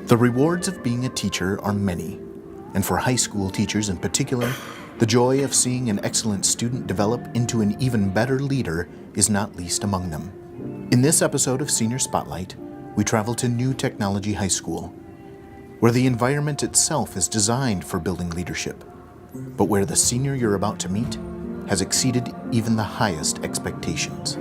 The rewards of being a teacher are many, and for high school teachers in particular, the joy of seeing an excellent student develop into an even better leader is not least among them. In this episode of Senior Spotlight, we travel to New Technology High School, where the environment itself is designed for building leadership, but where the senior you're about to meet has exceeded even the highest expectations.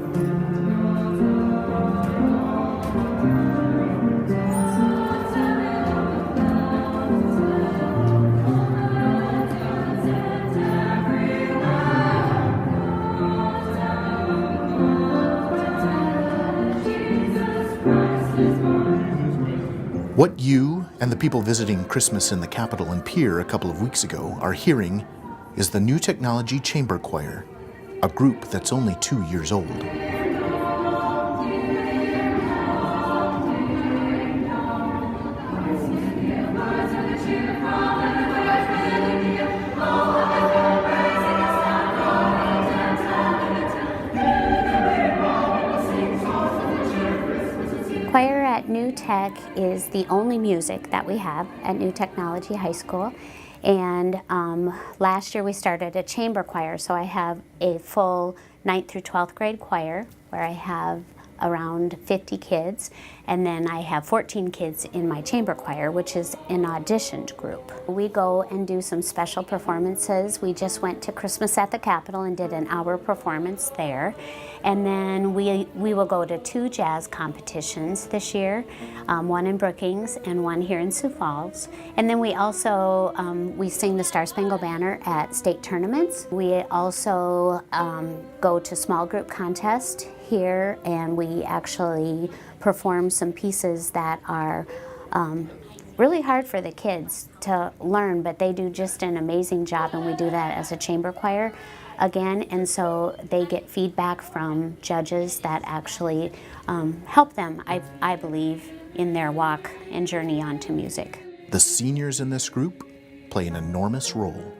What you and the people visiting Christmas in the Capitol and Pier a couple of weeks ago are hearing is the New Technology Chamber Choir, a group that's only 2 years old. Choir at New Tech is the only music that we have at New Technology High School. And last year we started a chamber choir, so I have a full 9th through 12th grade choir where I have around 50 kids, and then I have 14 kids in my chamber choir, which is an auditioned group. We go and do some special performances. We just went to Christmas at the Capitol and did an hour performance there. And then we will go to 2 jazz competitions this year, one in Brookings and one here in Sioux Falls. And then we also, we sing the Star Spangled Banner at state tournaments. We also go to small group contest here, and we actually perform some pieces that are really hard for the kids to learn, but they do just an amazing job, and we do that as a chamber choir again, and so they get feedback from judges that actually help them, I believe, in their walk and journey onto music. The seniors in this group play an enormous role.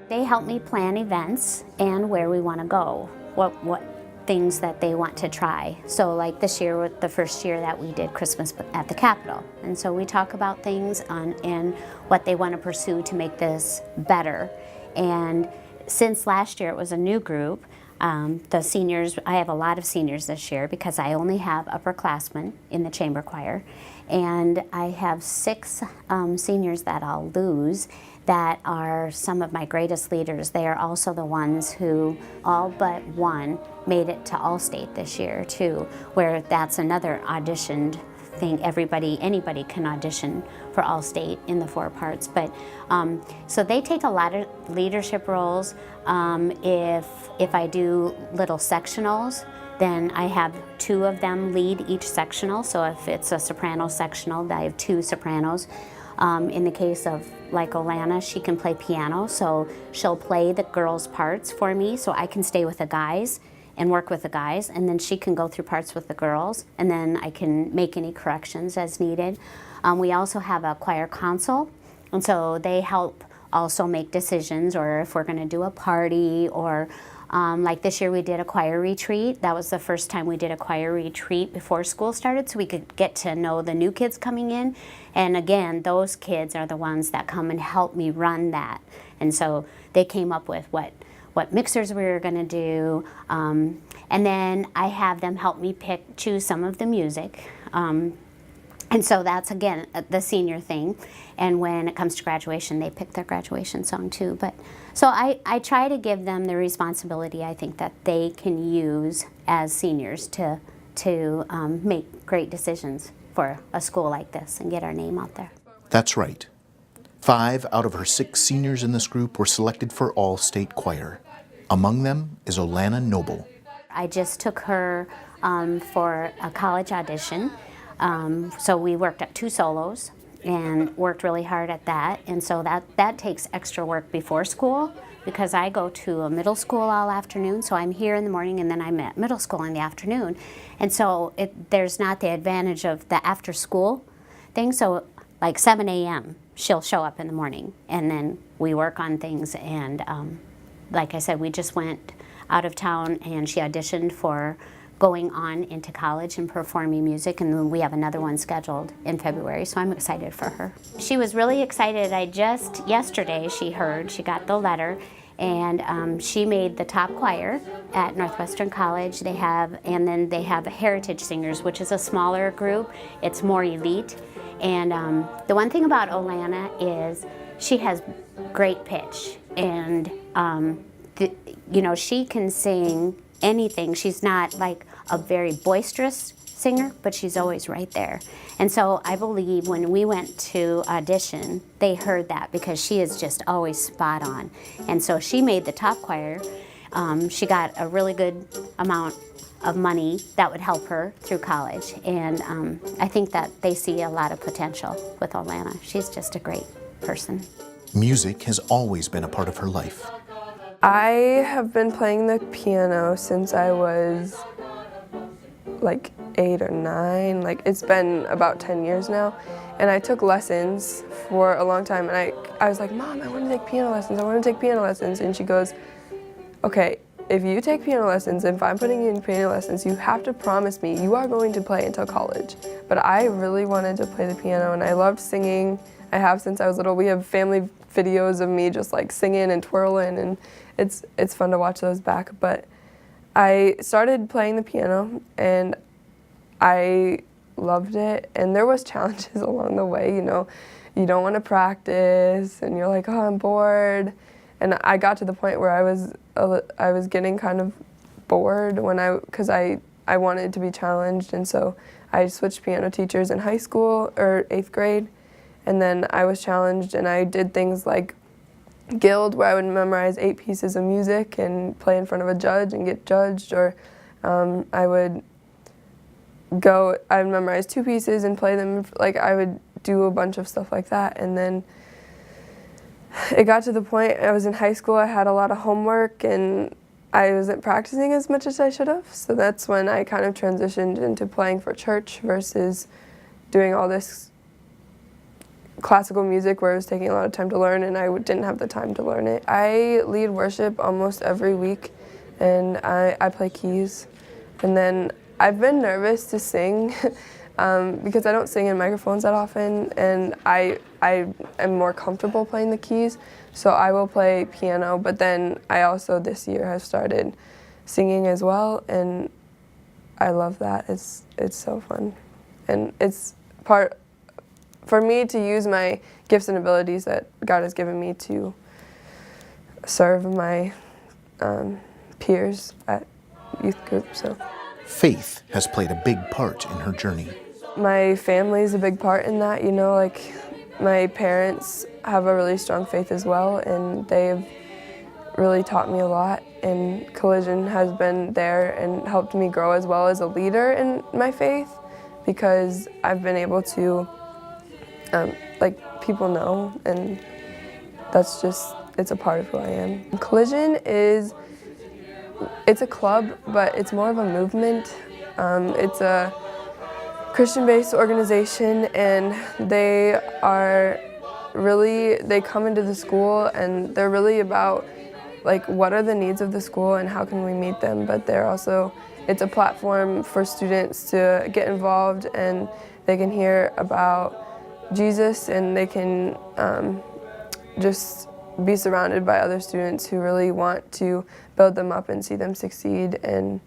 They help me plan events and where we want to go, what things that they want to try. So like this year, the first year that we did Christmas at the Capitol. And so we talk about things and what they want to pursue to make this better. And since last year it was a new group, the seniors, I have a lot of seniors this year because I only have upperclassmen in the chamber choir. And I have 6 seniors that I'll lose that are some of my greatest leaders. They are also the ones who, all but one, made it to All-State this year too, where that's another auditioned thing. Anybody can audition for All-State in the 4 parts. But so they take a lot of leadership roles. If I do little sectionals, then I have 2 of them lead each sectional. So if it's a soprano sectional, I have 2 sopranos. In the case of like Olana, she can play piano, so she'll play the girls' parts for me, so I can stay with the guys and work with the guys, and then she can go through parts with the girls, and then I can make any corrections as needed. We also have a choir council, and so they help also make decisions, or if we're going to do a party, or like this year we did a choir retreat. That was the first time we did a choir retreat before school started, so we could get to know the new kids coming in. And again, those kids are the ones that come and help me run that. And so they came up with what mixers we were going to do. And then I have them help me choose some of the music. And so that's, again, the senior thing. And when it comes to graduation, they pick their graduation song too. But so I try to give them the responsibility I think that they can use as seniors to make great decisions for a school like this and get our name out there. That's right. 5 out of her 6 seniors in this group were selected for All-State Choir. Among them is Olana Noble. I just took her for a college audition. So we worked at 2 solos and worked really hard at that. And so that takes extra work before school because I go to a middle school all afternoon. So I'm here in the morning and then I'm at middle school in the afternoon. And so there's not the advantage of the after school thing. So like 7 a.m. she'll show up in the morning and then we work on things. And like I said, we just went out of town and she auditioned for going on into college and performing music, and then we have another one scheduled in February, so I'm excited for her. She was really excited. Yesterday she got the letter, and she made the top choir at Northwestern College. And then they have Heritage Singers, which is a smaller group. It's more elite. And the one thing about Olana is she has great pitch, and she can sing anything. She's not like a very boisterous singer, but she's always right there. And so I believe when we went to audition, they heard that because she is just always spot on. And so she made the top choir. She got a really good amount of money that would help her through college. And I think that they see a lot of potential with Olana. She's just a great person. Music has always been a part of her life. I have been playing the piano since I was like 8 or 9. Like, it's been about 10 years now. And I took lessons for a long time, and I was like, Mom, I want to take piano lessons. I want to take piano lessons. And she goes, okay, if you take piano lessons, if I'm putting you in piano lessons, you have to promise me you are going to play until college. But I really wanted to play the piano, and I loved singing. I have since I was little. We have family videos of me just like singing and twirling, and it's fun to watch those back. But I started playing the piano, and I loved it. And there was challenges along the way, you know. You don't want to practice, and you're like, oh, I'm bored. And I got to the point where I was getting kind of bored because I wanted to be challenged, and so I switched piano teachers in high school or 8th grade, and then I was challenged, and I did things like Guild, where I would memorize 8 pieces of music and play in front of a judge and get judged, or I would memorize 2 pieces and play them. Like, I would do a bunch of stuff like that, and then it got to the point I was in high school. I had a lot of homework, and I wasn't practicing as much as I should have. So that's when I kind of transitioned into playing for church versus doing all this classical music where it was taking a lot of time to learn, and I didn't have the time to learn it. I lead worship almost every week, and I play keys. And then I've been nervous to sing because I don't sing in microphones that often, and I am more comfortable playing the keys, so I will play piano. But then I also this year have started singing as well, and I love that. It's so fun, and it's part for me to use my gifts and abilities that God has given me to serve my peers at youth group. So Faith has played a big part in her journey. my family is a big part in that, you know, like my parents have a really strong faith as well, and they've really taught me a lot, and Collision has been there and helped me grow as well as a leader in my faith, because I've been able to, like, people know, and that's just, it's a part of who I am. Collision it's a club, but it's more of a movement. It's a Christian-based organization, and they come into the school, and they're really about, like, what are the needs of the school and how can we meet them, but it's a platform for students to get involved, and they can hear about Jesus, and they can just be surrounded by other students who really want to build them up and see them succeed. And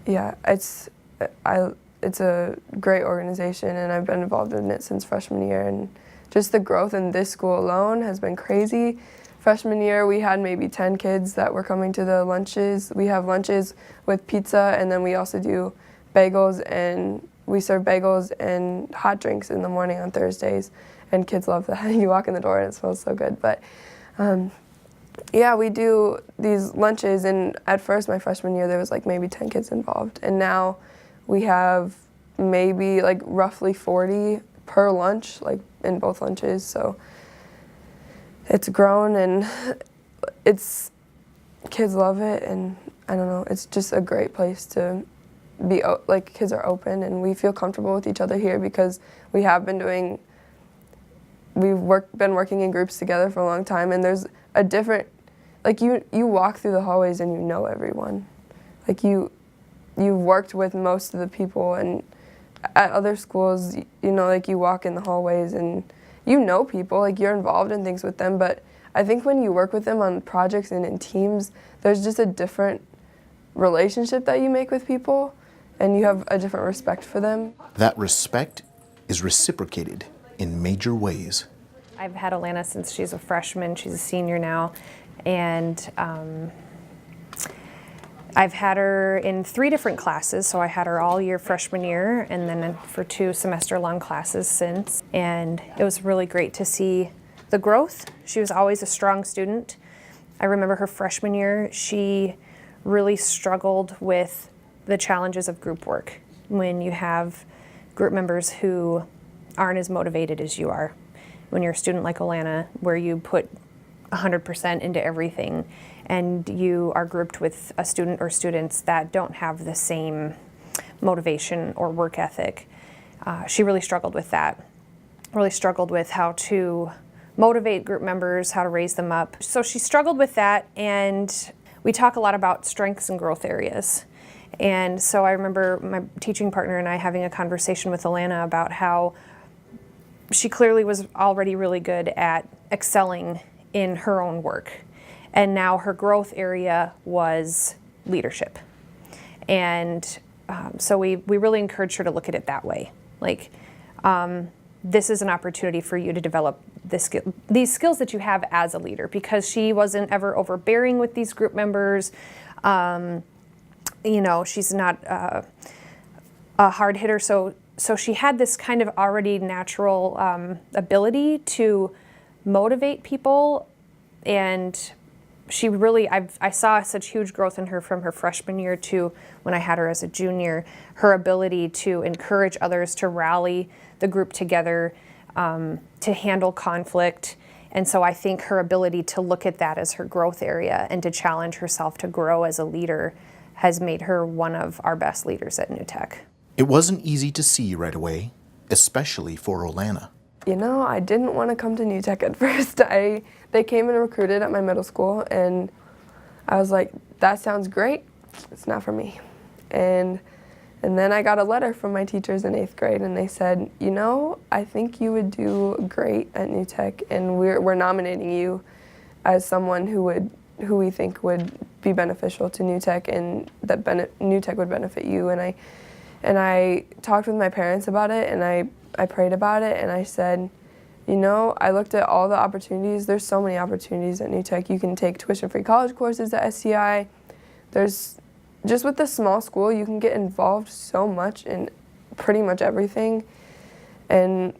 yeah, it's a great organization, and I've been involved in it since freshman year, and just the growth in this school alone has been crazy. Freshman year, we had maybe 10 kids that were coming to the lunches. We have lunches with pizza, and then we also do bagels, and we serve bagels and hot drinks in the morning on Thursdays, and kids love that. You walk in the door and it smells so good. But yeah, we do these lunches, and at first, my freshman year, there was like maybe 10 kids involved, and now we have maybe like roughly 40 per lunch, like in both lunches. So it's grown, and kids love it, and I don't know, it's just a great place to be, like, kids are open, and we feel comfortable with each other here because we've been working in groups together for a long time, and there's a different, like, you walk through the hallways and you know everyone. Like, you've worked with most of the people, and at other schools, you know, like you walk in the hallways and you know people, like you're involved in things with them, but I think when you work with them on projects and in teams, there's just a different relationship that you make with people, and you have a different respect for them. That respect is reciprocated in major ways. I've had Alana since she's a freshman. She's a senior now, and I've had her in 3 different classes. So I had her all year freshman year, and then for 2 semester-long classes since. And it was really great to see the growth. She was always a strong student. I remember her freshman year, she really struggled with the challenges of group work when you have group members who aren't as motivated as you are. When you're a student like Olana, where you put 100% into everything, and you are grouped with a student or students that don't have the same motivation or work ethic. She really struggled with that, really struggled with how to motivate group members, how to raise them up. So she struggled with that, and we talk a lot about strengths and growth areas. And so I remember my teaching partner and I having a conversation with Alana about how she clearly was already really good at excelling in her own work. And now her growth area was leadership. And so we really encouraged her to look at it that way. Like, this is an opportunity for you to develop these skills that you have as a leader, because she wasn't ever overbearing with these group members. You know, she's not a hard hitter, so she had this kind of already natural ability to motivate people, and she really, I saw such huge growth in her from her freshman year to when I had her as a junior. Her ability to encourage others, to rally the group together, to handle conflict. And so I think her ability to look at that as her growth area and to challenge herself to grow as a leader has made her one of our best leaders at New Tech. It wasn't easy to see right away, especially for Olana. You know, I didn't want to come to New Tech at first. They came and recruited at my middle school, and I was like, that sounds great. It's not for me. And then I got a letter from my teachers in 8th grade, and they said, you know, I think you would do great at New Tech, and we're nominating you as someone who we think would be beneficial to New Tech, and that New Tech would benefit you. And I talked with my parents about it, and I prayed about it, and I said, you know, I looked at all the opportunities. There's so many opportunities at New Tech. You can take tuition-free college courses at SCI. Just with the small school, you can get involved so much in pretty much everything, and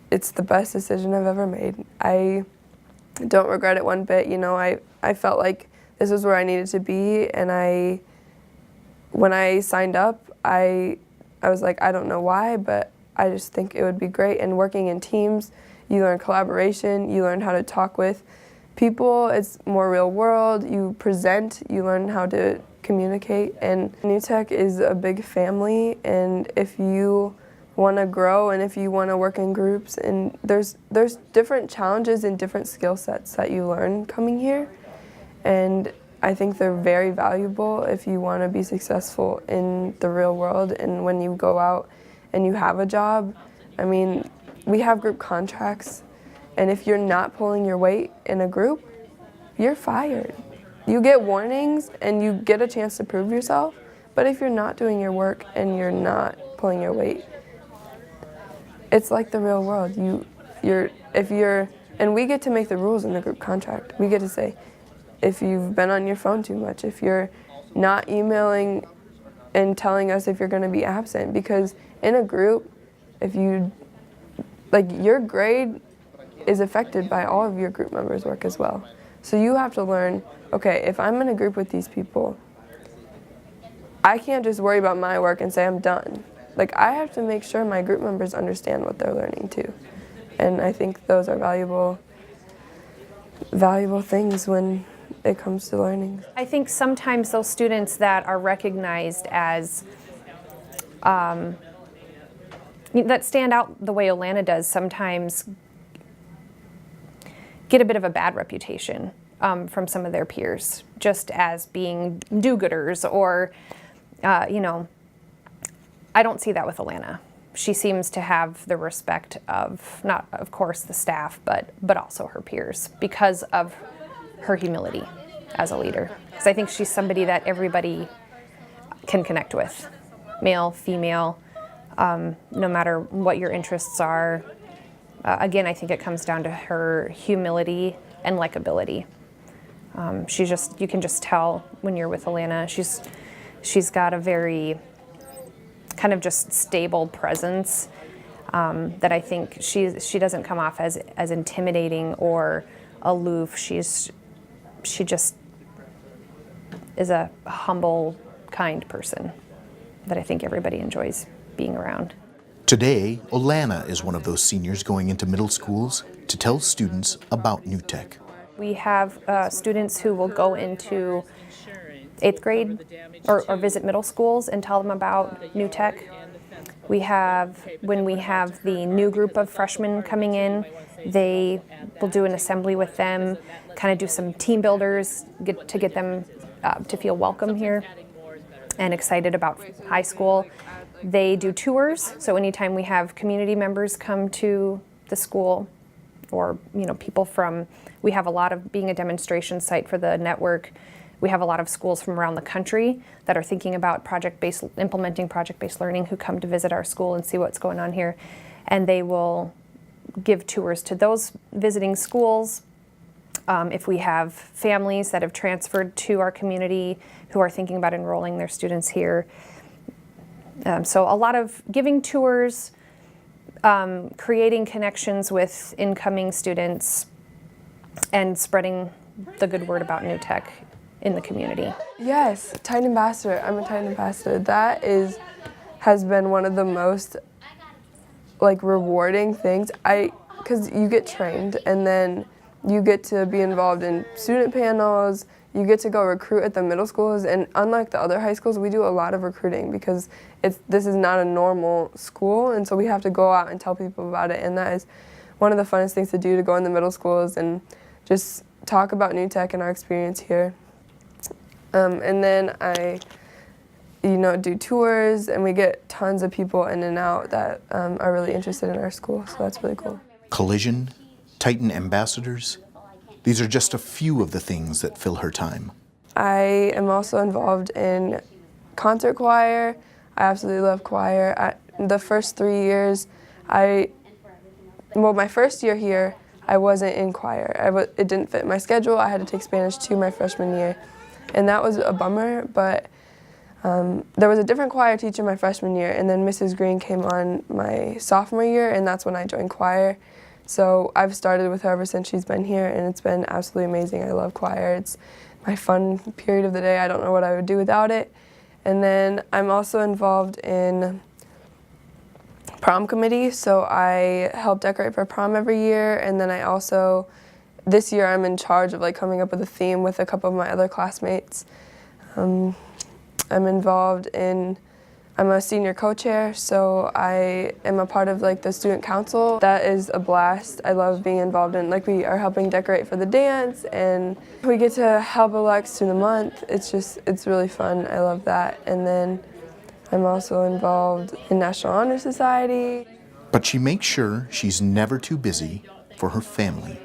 it's the best decision I've ever made. I don't regret it one bit. You know, I felt like this is where I needed to be, and when I signed up, I was like, I don't know why, but I just think it would be great. And working in teams, you learn collaboration, you learn how to talk with people, it's more real world, you present, you learn how to communicate. And New Tech is a big family, and if you want to grow and if you want to work in groups, and there's different challenges and different skill sets that you learn coming here, and I think they're very valuable if you want to be successful in the real world. And when you go out and you have a job, I mean, we have group contracts, and if you're not pulling your weight in a group, you're fired. You get warnings and you get a chance to prove yourself, but if you're not doing your work and you're not pulling your weight, it's like the real world. And we get to make the rules in the group contract. We get to say, if you've been on your phone too much, if you're not emailing and telling us if you're going to be absent, because in a group, your grade is affected by all of your group members' work as well. So you have to learn, okay, if I'm in a group with these people, I can't just worry about my work and say I'm done. Like, I have to make sure my group members understand what they're learning too. And I think those are valuable things when it comes to learning. I think sometimes those students that are recognized as that stand out the way Olana does sometimes get a bit of a bad reputation. from some of their peers, just as being do-gooders or, you know, I don't see that with Alana. She seems to have the respect of, not of course the staff, but also her peers because of her humility as a leader. Because I think she's somebody that everybody can connect with, male, female, no matter what your interests are. Again, I think it comes down to her humility and likability. You can just tell when you're with Alana, she's got a very kind of just stable presence that I think she doesn't come off as intimidating or aloof. She just is a humble, kind person that I think everybody enjoys being around. Today, Olana is one of those seniors going into middle schools to tell students about New Tech. We have students who will go into 8th grade or visit middle schools and tell them about New Tech. When we have the new group of freshmen coming in, they will do an assembly with them, kind of do some team builders, to get them to feel welcome here and excited about high school. They do tours, so anytime we have community members come to the school, or people from, we have a lot of, being a demonstration site for the network, we have a lot of schools from around the country that are thinking about implementing project-based learning who come to visit our school and see what's going on here. And they will give tours to those visiting schools. If we have families that have transferred to our community who are thinking about enrolling their students here. So a lot of giving tours, creating connections with incoming students, and spreading the good word about New Tech in the community. Yes, Titan Ambassador. I'm a Titan Ambassador. That has been one of the most rewarding things. Because you get trained and then you get to be involved in student panels, you get to go recruit at the middle schools, and unlike the other high schools, we do a lot of recruiting because this is not a normal school, and so we have to go out and tell people about it, and that is one of the funnest things to do, to go in the middle schools and just talk about New Tech and our experience here. And then I do tours, and we get tons of people in and out that are really interested in our school, so that's really cool. Collision, Titan Ambassadors, these are just a few of the things that fill her time. I am also involved in concert choir. I absolutely love choir. The first 3 years, my first year here, I wasn't in choir. It didn't fit my schedule. I had to take Spanish 2 my freshman year, and that was a bummer, but there was a different choir teacher my freshman year, and then Mrs. Green came on my sophomore year, and that's when I joined choir. So I've started with her ever since she's been here, and it's been absolutely amazing. I love choir. It's my fun period of the day. I don't know what I would do without it. And then I'm also involved in prom committee, so I help decorate for prom every year, and then I also, this year I'm in charge of coming up with a theme with a couple of my other classmates. I'm a senior co-chair, so I am a part of the student council. That is a blast. I love being involved in, we are helping decorate for the dance, and we get to help elect student of the month. It's really fun. I love that. And then I'm also involved in National Honor Society. But she makes sure she's never too busy for her family.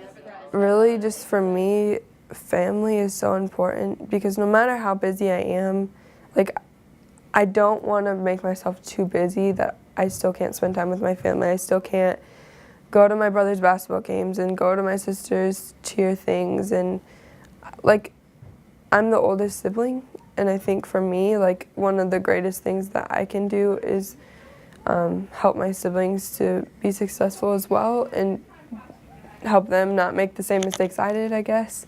Really, just for me, family is so important because no matter how busy I am, I don't want to make myself too busy that I still can't spend time with my family. I still can't go to my brother's basketball games and go to my sister's cheer things. And I'm the oldest sibling, and I think for me, one of the greatest things that I can do is help my siblings to be successful as well and help them not make the same mistakes I did, I guess.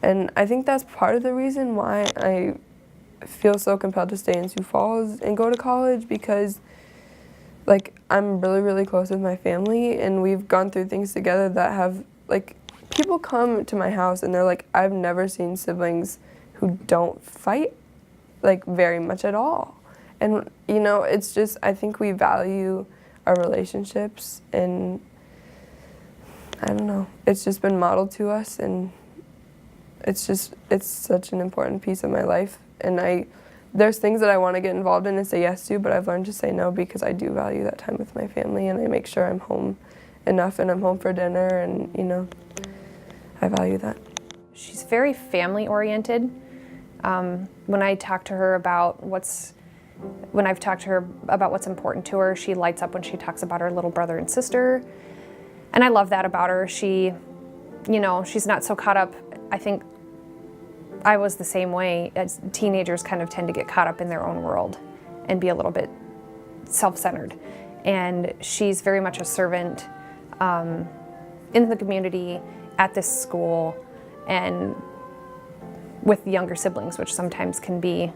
And I think that's part of the reason why I feel so compelled to stay in Sioux Falls and go to college, because I'm really, really close with my family, and we've gone through things together that have, people come to my house and they're like, I've never seen siblings who don't fight, very much at all. And, it's just, I think we value our relationships, and I don't know, it's just been modeled to us, and it's such an important piece of my life, and there's things that I want to get involved in and say yes to, but I've learned to say no because I do value that time with my family, and I make sure I'm home enough and I'm home for dinner, and I value that. She's very family oriented. When I've talked to her about what's important to her, she lights up when she talks about her little brother and sister. And I love that about her. She's not so caught up. I think I was the same way. As teenagers kind of tend to get caught up in their own world and be a little bit self-centered. And she's very much a servant in the community, at this school, and with younger siblings, which sometimes can be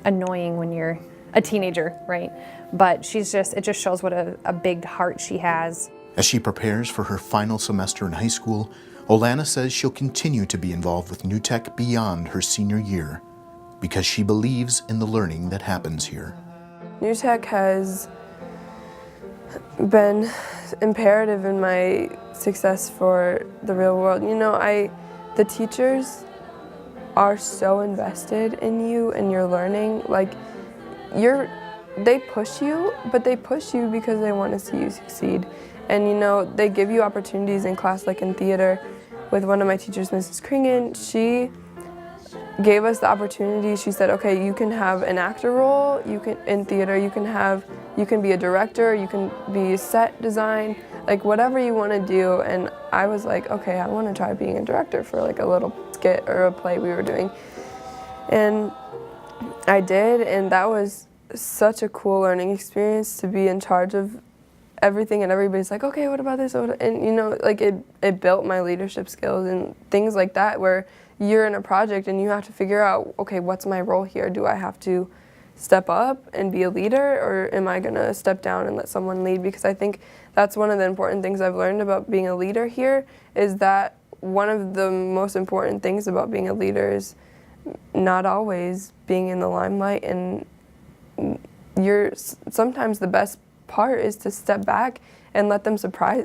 annoying when you're a teenager, right? But it just shows what a big heart she has. As she prepares for her final semester in high school, Olana says she'll continue to be involved with New Tech beyond her senior year because she believes in the learning that happens here. New Tech has been imperative in my success for the real world. The teachers are so invested in you and your learning. Like, they push you, but they push you because they want to see you succeed. And they give you opportunities in class, like in theater with one of my teachers, Mrs. Kringen. She gave us the opportunity. She said, okay, you can have an actor role, in theater, you can be a director, you can be set design, like whatever you want to do. And I was like, okay, I want to try being a director for like a little skit or a play we were doing. And I did, and that was such a cool learning experience to be in charge of everything, and everybody's like, okay, what about this? And like it built my leadership skills and things like that, where you're in a project and you have to figure out, okay, what's my role here? Do I have to step up and be a leader, or am I gonna step down and let someone lead? Because I think that's one of the important things I've learned about being a leader here, is that one of the most important things about being a leader is not always being in the limelight, and sometimes the best part is to step back and let them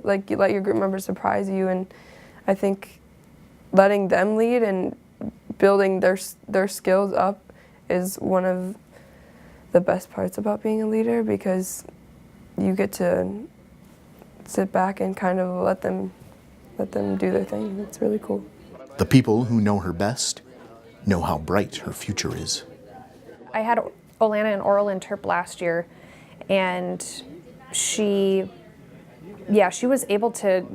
let your group members surprise you. And I think letting them lead and building their skills up is one of the best parts about being a leader, because you get to sit back and kind of let them do their thing. It's really cool. The people who know her best know how bright her future is. I had Olana in oral interp last year, and she was able to,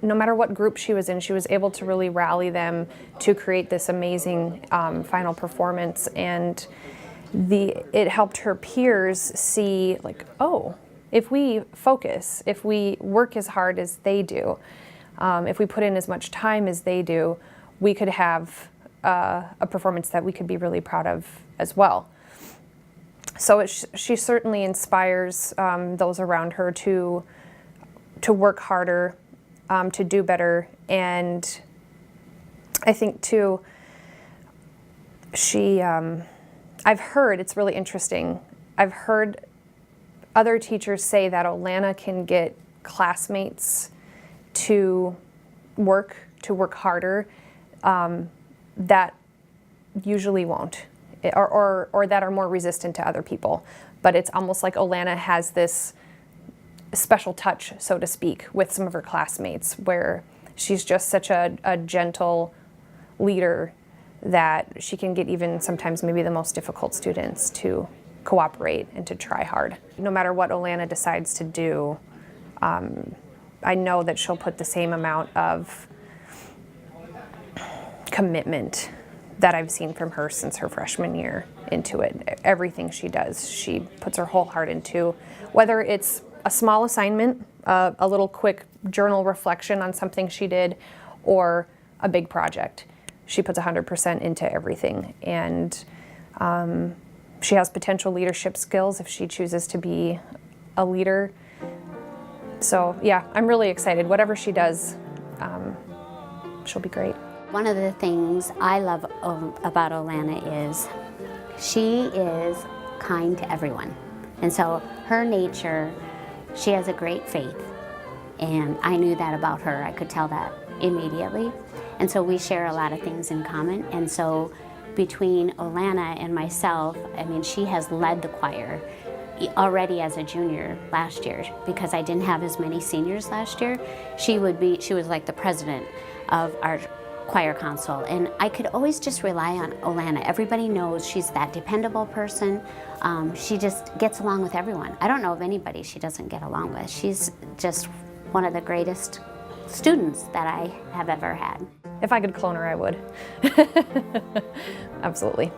no matter what group she was in, she was able to really rally them to create this amazing final performance. And it helped her peers see, like, oh, if we focus, if we work as hard as they do, if we put in as much time as they do, we could have a performance that we could be really proud of as well. So she certainly inspires those around her to work harder, to do better. And I think too, I've heard, it's really interesting, I've heard other teachers say that Olana can get classmates to work harder that usually won't, or that are more resistant to other people. But it's almost like Olana has this special touch, so to speak, with some of her classmates, where she's just such a gentle leader that she can get even sometimes maybe the most difficult students to cooperate and to try hard. No matter what Olana decides to do, I know that she'll put the same amount of commitment that I've seen from her since her freshman year into it. Everything she does, she puts her whole heart into, whether it's a small assignment, a little quick journal reflection on something she did, or a big project. She puts 100% into everything. And she has potential leadership skills if she chooses to be a leader. So yeah, I'm really excited. Whatever she does, she'll be great. One of the things I love about Olana is she is kind to everyone. And so her nature, she has a great faith. And I knew that about her. I could tell that immediately. And so we share a lot of things in common. And so between Olana and myself, I mean, she has led the choir already as a junior last year, because I didn't have as many seniors last year. She was like the president of our choir council, and I could always just rely on Olana. Everybody knows she's that dependable person. She just gets along with everyone. I don't know of anybody she doesn't get along with. She's just one of the greatest students that I have ever had. If I could clone her, I would. Absolutely.